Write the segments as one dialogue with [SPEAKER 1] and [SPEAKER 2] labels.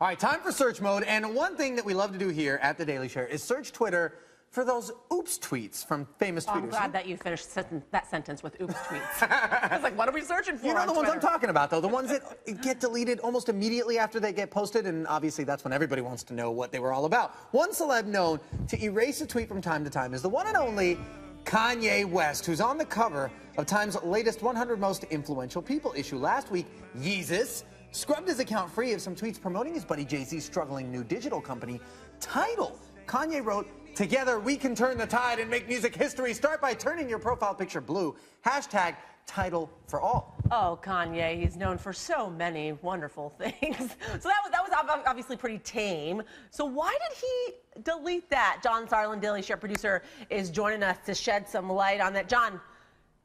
[SPEAKER 1] All right, time for search mode. And one thing that we love to do here at The Daily Share is search Twitter for those oops tweets from famous tweeters.
[SPEAKER 2] I'm glad that you finished that sentence with oops tweets. I was like, what are we searching for?
[SPEAKER 1] You know
[SPEAKER 2] on
[SPEAKER 1] the ones
[SPEAKER 2] Twitter?
[SPEAKER 1] I'm talking about, though. The ones that get deleted almost immediately after they get posted. And obviously, that's when everybody wants to know what they were all about. One celeb known to erase a tweet from time to time is the one and only Kanye West, who's on the cover of Time's latest 100 Most Influential People issue. Last week, Yeezus scrubbed his account free of some tweets promoting his buddy Jay-Z's struggling new digital company, Tidal. Kanye wrote, "Together we can turn the tide and make music history. Start by turning your profile picture blue. Hashtag Tidal for all."
[SPEAKER 2] Oh, Kanye, he's known for so many wonderful things. So that was obviously pretty tame. So why did he delete that? John Sarlin, Daily Share producer, is joining us to shed some light on that. John,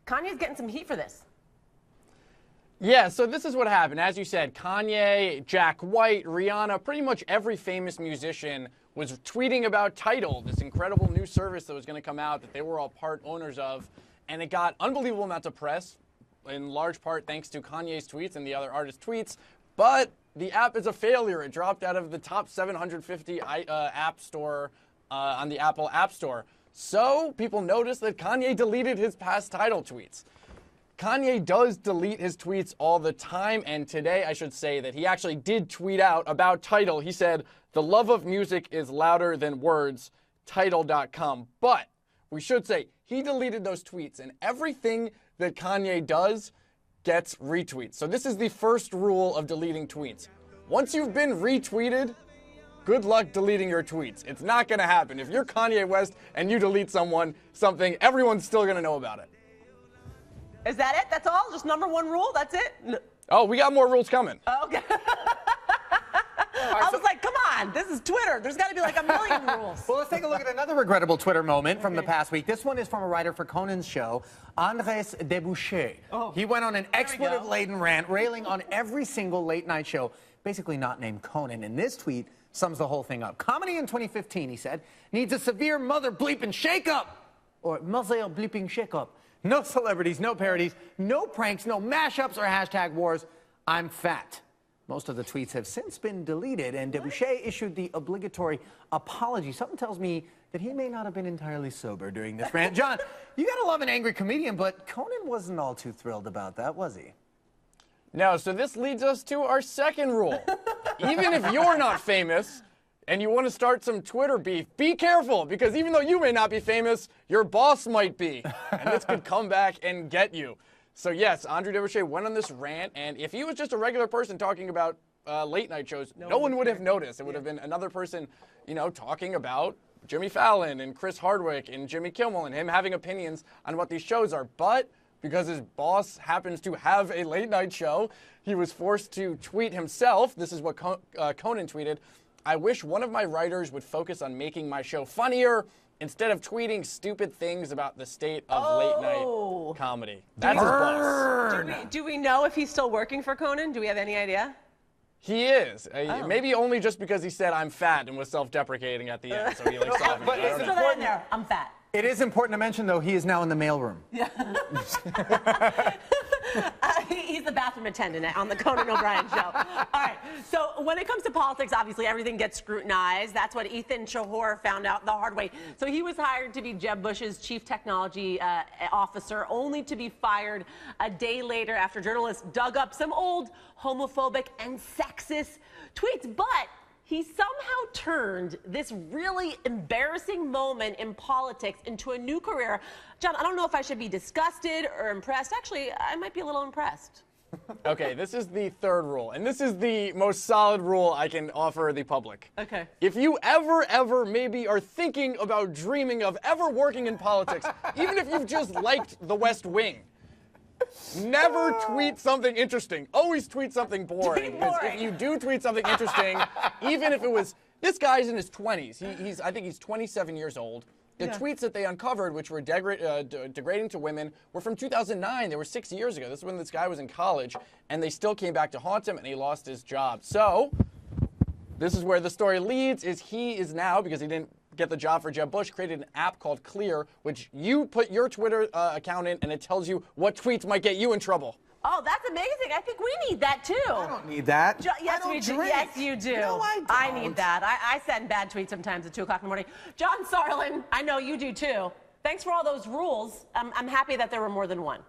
[SPEAKER 2] Kanye's getting some heat for this.
[SPEAKER 3] Yeah, so this is what happened. As you said, Kanye, Jack White, Rihanna, pretty much every famous musician was tweeting about Tidal, this incredible new service that was going to come out that they were all part owners of. And it got unbelievable amounts of press, in large part thanks to Kanye's tweets and the other artists' tweets. But the app is a failure. It dropped out of the top 750 app store on the Apple App Store. So people noticed that Kanye deleted his past Tidal tweets. Kanye does delete his tweets all the time, and today I should say that he actually did tweet out about Tidal. He said, "The love of music is louder than words, Tidal.com." But we should say he deleted those tweets, and everything that Kanye does gets retweets. So this is the first rule of deleting tweets. Once you've been retweeted, good luck deleting your tweets. It's not going to happen. If you're Kanye West and you delete something, everyone's still going to know about it.
[SPEAKER 2] Is that it? That's all? Just number one rule? That's it?
[SPEAKER 3] Oh, we got more rules coming.
[SPEAKER 2] Okay. I was like, come on, this is Twitter. There's got to be like a million rules.
[SPEAKER 1] Well, let's take a look at another regrettable Twitter moment from the past week. This one is from a writer for Conan's show, Andres Debouché.
[SPEAKER 2] Oh,
[SPEAKER 1] he went on an expletive-laden rant, railing on every single late-night show, basically not named Conan. And this tweet sums the whole thing up. Comedy in 2015, he said, needs a severe mother bleeping shake-up, or mother bleeping shake-up. No celebrities, no parodies, no pranks, no mashups or hashtag wars. I'm fat. Most of the tweets have since been deleted, and Debouché issued the obligatory apology. Something tells me that he may not have been entirely sober during this rant. John, you gotta love an angry comedian, but Conan wasn't all too thrilled about that, was he?
[SPEAKER 3] No, so this leads us to our second rule. Even if you're not famous and you want to start some Twitter beef, be careful, because even though you may not be famous, your boss might be, and this could come back and get you. So yes, Andre Debouché went on this rant, and if he was just a regular person talking about late night shows, no one would have noticed. It would have been another person, you know, talking about Jimmy Fallon and Chris Hardwick and Jimmy Kimmel and him having opinions on what these shows are. But because his boss happens to have a late night show, he was forced to tweet himself. This is what Conan tweeted. "I wish one of my writers would focus on making my show funnier instead of tweeting stupid things about the state of late night comedy." That's his boss.
[SPEAKER 2] Do we know if he's still working for Conan? Do we have any idea?
[SPEAKER 3] He is. Maybe only just because he said I'm fat and was self-deprecating at the end. So he like saw him.
[SPEAKER 1] But it's
[SPEAKER 2] Throw that in there. I'm fat.
[SPEAKER 1] It is important to mention, though, he is now in the mailroom.
[SPEAKER 2] Yeah. He's the bathroom attendant on the Conan O'Brien show. All right. So when it comes to politics, obviously everything gets scrutinized. That's what Ethan Chahor found out the hard way. So he was hired to be Jeb Bush's chief technology officer, only to be fired a day later after journalists dug up some old homophobic and sexist tweets. But he somehow turned this really embarrassing moment in politics into a new career. John, I don't know if I should be disgusted or impressed. Actually, I might be a little impressed.
[SPEAKER 3] Okay, this is the third rule, and this is the most solid rule I can offer the public.
[SPEAKER 2] Okay.
[SPEAKER 3] If you ever maybe are thinking about dreaming of ever working in politics, even if you've just liked The West Wing, never tweet something interesting. Always tweet something boring. Because if you do tweet something interesting, even if it was, this guy's in his 20s. I think he's 27 years old. The tweets that they uncovered, which were degrading to women, were from 2009. They were 6 years ago. This is when this guy was in college, and they still came back to haunt him, and he lost his job. So this is where the story leads, is he is now, because he didn't get the job for Jeb Bush, created an app called Clear, which you put your Twitter account in, and it tells you what tweets might get you in trouble.
[SPEAKER 2] Oh, that's amazing. I think we need that too.
[SPEAKER 1] I don't need that.
[SPEAKER 2] Yes,
[SPEAKER 1] I don't
[SPEAKER 2] we do.
[SPEAKER 1] drink.
[SPEAKER 2] Yes, you do.
[SPEAKER 1] No, I don't.
[SPEAKER 2] I need that. I send bad tweets sometimes at 2 o'clock in the morning. John Sarlin, I know you do too. Thanks for all those rules. I'm happy that there were more than one.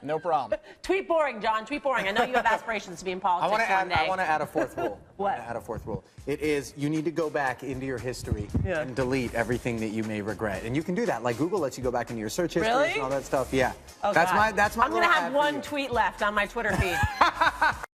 [SPEAKER 3] No problem.
[SPEAKER 2] Tweet boring, John. Tweet boring. I know you have aspirations to be in politics one day.
[SPEAKER 1] I want to add a fourth rule.
[SPEAKER 2] What?
[SPEAKER 1] I want to add a fourth rule. It is you need to go back into your history and delete everything that you may regret. And you can do that. Like Google lets you go back into your search history
[SPEAKER 2] Really?
[SPEAKER 1] and all that stuff. Yeah.
[SPEAKER 2] Oh,
[SPEAKER 1] that's
[SPEAKER 2] God.
[SPEAKER 1] my
[SPEAKER 2] I'm going to
[SPEAKER 1] little
[SPEAKER 2] have
[SPEAKER 1] ad for
[SPEAKER 2] one
[SPEAKER 1] you.
[SPEAKER 2] tweet left on my Twitter feed.